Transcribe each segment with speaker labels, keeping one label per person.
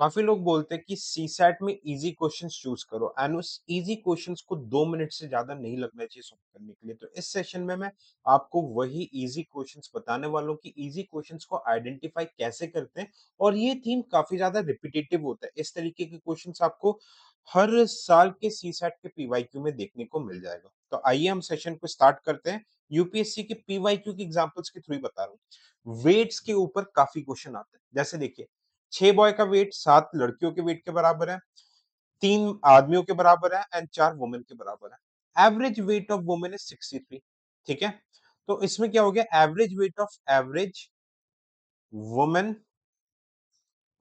Speaker 1: काफी लोग बोलते हैं कि सीसैट में इजी क्वेश्चंस चूज करो एंड उस इजी क्वेश्चंस को 2 मिनट से ज्यादा नहीं लगना चाहिए सॉल्व करने के लिए। तो इस सेशन में मैं आपको वही इजी क्वेश्चंस बताने वाला हूँ कि इजी क्वेश्चंस को आइडेंटिफाई कैसे करते हैं। और ये थीम काफी ज्यादा रिपीटेटिव होता है। इस तरीके के क्वेश्चंस आपको हर साल के सीसैट के पीवाईक्यू में देखने को मिल जाएगा। तो आइए हम सेशन को स्टार्ट करते हैं। यूपीएससी के पीवाईक्यू की एग्जांपल्स के थ्रू ही बता रहा हूँ। वेट्स के ऊपर काफी क्वेश्चन आते हैं। जैसे देखिए, 6 बॉय का वेट 7 लड़कियों के वेट के बराबर है, 3 आदमियों के बराबर है एंड 4 वुमेन के बराबर है। Average weight of women is 63। ठीक है? तो इसमें क्या हो गया, average weight of average women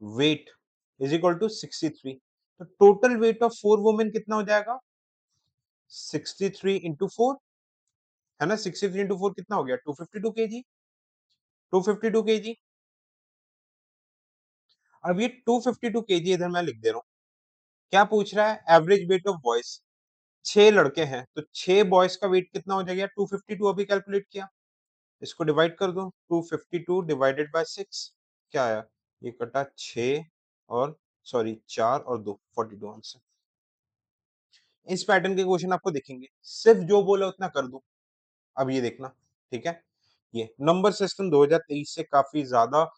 Speaker 1: weight is equal to 63। तो टोटल वेट ऑफ 4 वुमेन कितना हो जाएगा, 63 इंटू 4, है ना? 63 इंटू 4 कितना हो गया, 252 केजी। 252 केजी। अब ये 252 केजी इधर मैं लिख दे रहा हूँ। क्या पूछ रहा है, एवरेज वेट ऑफ बॉयज। 6 लड़के हैं तो 6 बॉयज का वेट कितना हो जाएगा, 252 अभी कैलकुलेट किया। इसको डिवाइड कर दो, 252 डिवाइडेड बाय 6 क्या आया, ये कटा 6 और सॉरी 4 और 2, 42 आंसर। इस पैटर्न के क्वेश्चन आपको दिखेंगे, सिर्फ जो बोला उतना कर दो। अब ये देखना, ठीक है? ये नंबर सिस्टम 2023 से काफी ज्यादा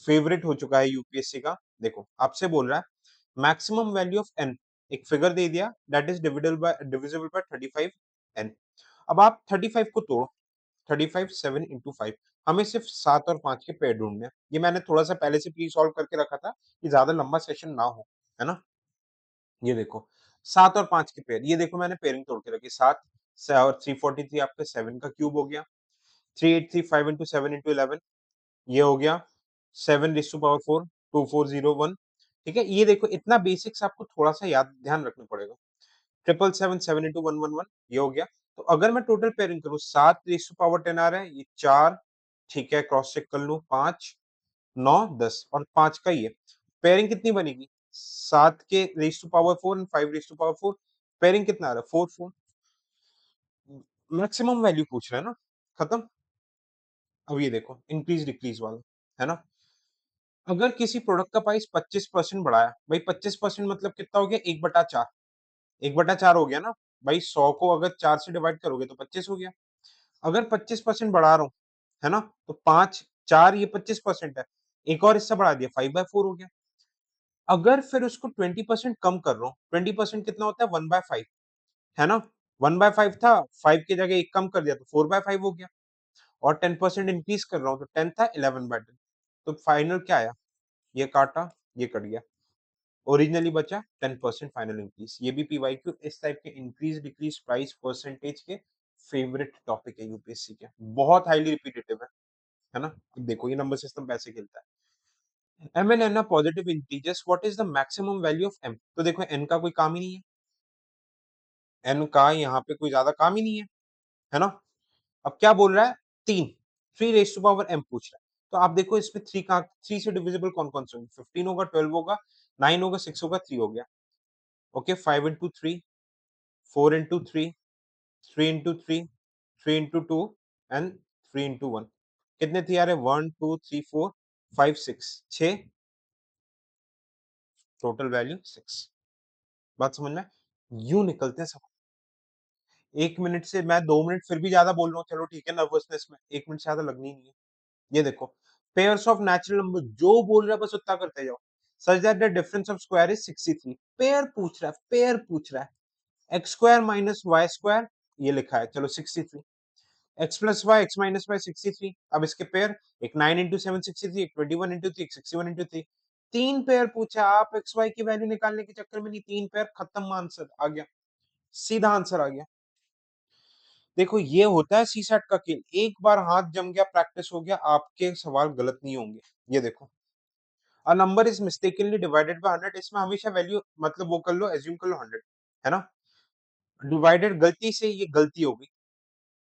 Speaker 1: फेवरेट हो चुका है यूपीएससी का। देखो आपसे बोल रहा है मैक्सिमम वैल्यू ऑफ एन, एक फिगर दे दिया that is divisible by 35 N. अब आप 35 को तोड़ो, 35 7 इंटू 5। हमें सिर्फ 7 और 5 के पेयर ढूंढने हैं। ये मैंने थोड़ा सा पहले से प्री सॉल्व करके रखा था कि ज्यादा लंबा सेशन ना हो, है ना? ये देखो 7 और 5 के पेयर, ये देखो मैंने पेयरिंग तोड़ के रखी। 7 और 343 आपके 7 का क्यूब हो गया। 3835 इंटू 7 इंटू 11, ये हो गया 7 रेज़ टू पावर 4, 2401। ठीक है? ये देखो इतना बेसिक्स आपको थोड़ा सा याद ध्यान रखना पड़ेगा। 777 7 इंटू 111, ये हो गया। तो अगर मैं टोटल पेयरिंग करूं, 7 रेज़ टू पावर 10 आ रहा है, ये 4, ठीक है, क्रॉस चेक कर लूं, 5 9 10 और 5 का ये पेयरिंग कितनी बनेगी, 7 के raise to power 4 and 5 raise to power 4, pairing कितना आ रहा है, 4 4। मैक्सिमम वैल्यू पूछ रहा है ना, खत्म। अब ये देखो इंक्रीज डिक्रीज वाला, है ना? अगर किसी प्रोडक्ट का प्राइस 25% बढ़ाया, भाई 25% मतलब कितना हो गया, 1/4। 1/4 हो गया ना भाई। 100 को अगर 4 से डिवाइड करोगे तो 25 हो गया। अगर 25% बढ़ा रहा हूँ, है ना, तो 5 4 ये 25% है, एक और हिस्सा बढ़ा दिया, 5/4 हो गया। अगर फिर उसको 20% कम कर रहा हूँ, 20% कितना होता है, 1/5, है ना? 1/5 था, 5 की जगह एक कम कर दिया तो 4/5 हो गया। और 10% इंक्रीज कर रहा हूँ तो 10 था, 11/10। तो फाइनल क्या आया, ये काटा, ये कट गया, ओरिजिनली बचा 10% फाइनल इंक्रीज। ये भी पीवाईक्यू इस टाइप के इंक्रीज डिक्रीज प्राइस परसेंटेज के फेवरेट टॉपिक है यूपीएससी के, बहुत हाईली रिपीटेटिव है ना? अब देखो ये नंबर सिस्टम कैसे खेलता है। M N N positive integers, what is the maximum value of M. तो देखो एन का कोई काम ही नहीं है, एन का यहाँ पे कोई ज्यादा काम ही नहीं है ना? अब क्या बोल रहा है, 3, 3 रेज़ टू पावर m पूछ रहा है। तो आप देखो इसमें 3 का 3 से डिविजिबल कौन-कौन से होंगे, 15 होगा, 12 होगा, 9 होगा, 6 होगा, 3 हो गया। Okay, 5 into 3, 4 into 3, 3 into 3, 3 into 2 and 3 into 1। कितने 3 आ रहे हैं, 1 2 3 4 5 6, 6, टोटल वैल्यू 6। बात समझ में? यूं निकलते हैं सब। 1 मिनट से मैं 2 मिनट फिर भी ज्यादा बोल रहा हूँ, चलो ठीक है, नर्वसनेस में 1 मिनट से ज्यादा लगनी ही नहीं है। ये देखो, पेयर्स ऑफ नेचुरल नंबर, जो बोल रहा है बस उतना करते जाओ। Such that the difference of square is 63। Pair पूछ रहा है, पेयर पूछ रहा है। X square minus Y square, ये लिखा है, चलो 63। X plus Y, X minus Y 63। अब इसके पेयर, एक 9 इंटू 7 63, एक 21 इंटू 3, एक 61 इंटू 3। 3 पेयर पूछा, आप एक्स वाई की वैल्यू निकालने के चक्कर में नहीं, 3 पेयर, खत्म, आंसर आ गया, सीधा आंसर आ गया। देखो ये होता है सीसैट का खेल, एक बार हाथ जम गया, प्रैक्टिस हो गया, आपके सवाल गलत नहीं होंगे। ये देखो, a number is mistakenly divided by 100, इसमें हमेशा वैल्यू मतलब वो कर लो, एज्यूम कर लो 100, है ना? डिवाइडेड, गलती से ये गलती हो गई,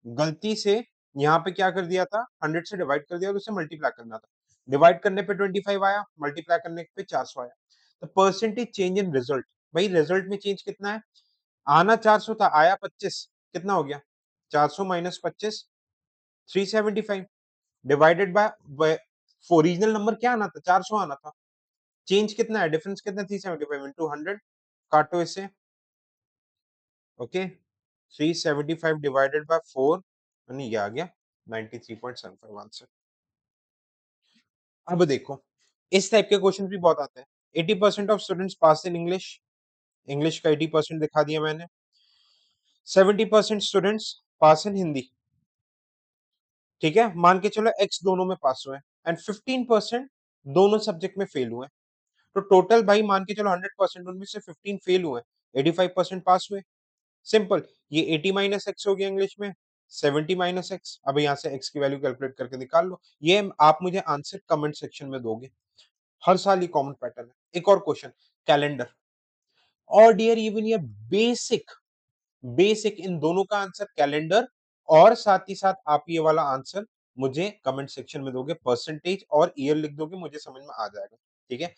Speaker 1: गलती से यहाँ पे क्या कर दिया था, 100 से डिवाइड कर दिया, तो उसे मल्टीप्लाई करना था। डिवाइड करने पे 25 आया, मल्टीप्लाई करने पे 400 आया। तो परसेंटेज चेंज इन रिजल्ट, भाई रिजल्ट में चेंज कितना है, आना 400 था, आया 25, कितना हो गया, 400 minus 25, 375, divided by, original number क्या आना था, 400 आना था, चेंज कितना है, डिफरेंस कितना, 375 इंटू 100, काटो इसे, ओके, 375 डिवाइडेड बाय 4, यानी ये आ गया 93.75 आंसर। अब देखो, इस टाइप के क्वेश्चन भी बहुत आते हैं। 80% of students pass in English, English का 80% दिखा दिया मैंने। 70% स्टूडेंट्स पास इन हिंदी, ठीक है, मान के चलो एक्स दोनों में पास हुए, एंड 15% दोनों सब्जेक्ट में फेल हुए। तो टोटल भाई मान के चलो 100%, उनमें से 15 फेल हुए, 85% पास हुए। सिंपल, ये 80 माइनस एक्स हो गया इंग्लिश में, 70 माइनस एक्स। अब यहाँ से एक्स की वैल्यू कैलकुलेट करके निकाल लो। ये आप मुझे आंसर कमेंट सेक्शन में दोगे, हर साल ये कॉमन पैटर्न है। एक और क्वेश्चन, कैलेंडर और डियर इवन, ये बेसिक बेसिक इन दोनों का आंसर कैलेंडर, और साथ ही साथ आप ये वाला आंसर मुझे कमेंट सेक्शन में दोगे, परसेंटेज और ईयर लिख दोगे, मुझे समझ में आ जाएगा, ठीक है।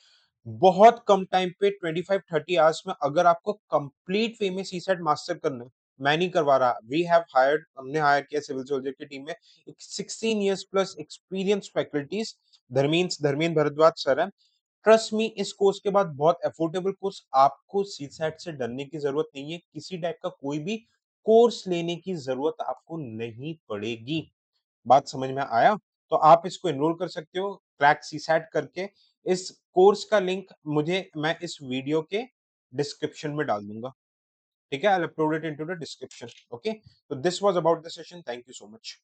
Speaker 1: बहुत कम टाइम पे 25-30 आवर्स में अगर आपको कंप्लीट वे में सीसेट मास्टर करना है, मैं नहीं करवा रहा, वी हैव हायर्ड, हमने हायर किया सिविल सर्जन की टीम में 16 years plus experience faculties, Dharmendra Bhardwaj sir है। ट्रस्ट मी, इस कोर्स के बाद बहुत अफोर्डेबल कोर्स, आपको सीसेट से डरने की जरूरत नहीं है, किसी टाइप का कोई भी कोर्स लेने की जरूरत आपको नहीं पड़ेगी। बात समझ में आया? तो आप इसको एनरोल कर सकते हो क्रैक सीसैट करके। इस कोर्स का लिंक मुझे, मैं इस वीडियो के डिस्क्रिप्शन में डाल दूंगा, ठीक है, I upload it into the description, okay. तो this was about the session, thank you so much.